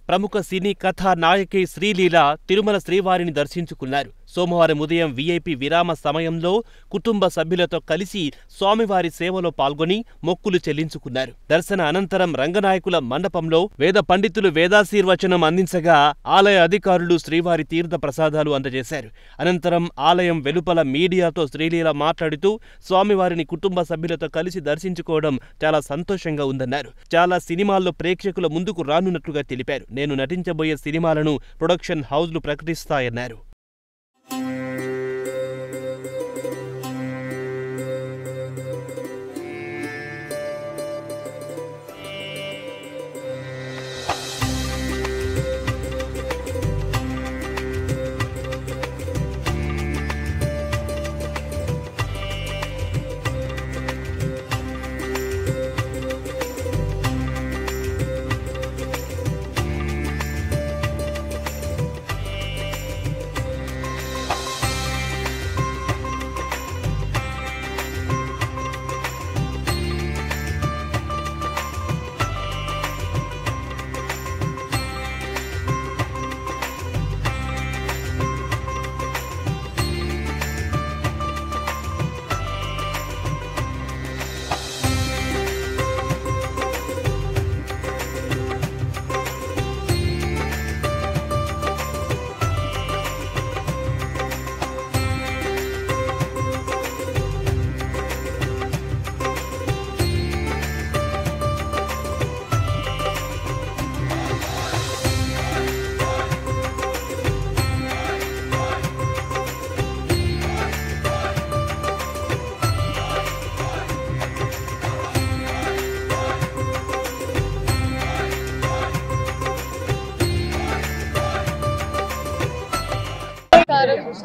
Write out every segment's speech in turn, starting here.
ప్రముఖ సినీ కథా నాయకి శ్రీలీల తిరుమల శ్రీవారిని దర్శించుకున్నారు. సోమవారం ఉదయం వీఐపీ విరామ సమయంలో కుటుంబ సభ్యులతో కలిసి స్వామివారి సేవలో పాల్గొని మొక్కులు చెల్లించుకున్నారు. దర్శన అనంతరం రంగనాయకుల మండపంలో వేద పండితులు వేదాశీర్వచనం అందించగా ఆలయ అధికారులు శ్రీవారి తీర్థ ప్రసాదాలు అందజేశారు. అనంతరం ఆలయం వెలుపల మీడియాతో శ్రీలీల మాట్లాడుతూ స్వామివారిని కుటుంబ సభ్యులతో కలిసి దర్శించుకోవడం చాలా సంతోషంగా ఉందన్నారు. చాలా సినిమాల్లో ప్రేక్షకుల ముందుకు రానున్నట్లుగా తెలిపారు. నేను నటించబోయే సినిమాలను ప్రొడక్షన్ హౌస్లు ప్రకటిస్తాయన్నారు.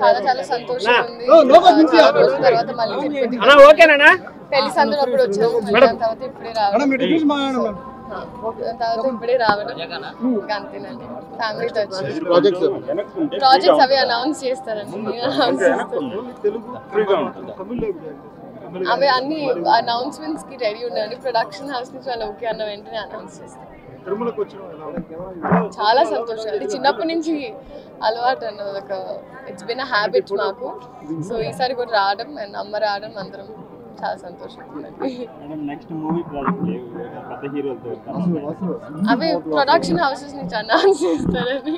చాలా చాలా సంతోషం ఉంది. చాలా రోజుల తర్వాత మళ్ళీ పెళ్లి సందర్భప్పుడు వచ్చాము. తర్వాత ఇప్పుడే రావడం అంతేనండి. ఫ్యామిలీతో వచ్చి ప్రాజెక్ట్స్ అవి అనౌన్స్ చేస్తారండి. అవి అన్ని అనౌన్స్మెంట్స్ కి రెడీ ఉన్నాయండి. ప్రొడక్షన్ హౌస్ నుంచి వాళ్ళు ఓకే అన్న వెంటనే అనౌన్స్ చేస్తారు. చాలా సంతోషం. అది చిన్నప్పటి నుంచి అలవాటు అన్నది. ఒక ఇట్స్ బిన్ అ హ్యాబిట్ మాకు. సో ఈసారి కూడా రావడం అండ్ అమ్మ రావడం అందరం చాలా సంతోషంగా. అవి ప్రొడక్షన్ హౌసెస్ నుంచి అనౌన్స్ చేస్తారని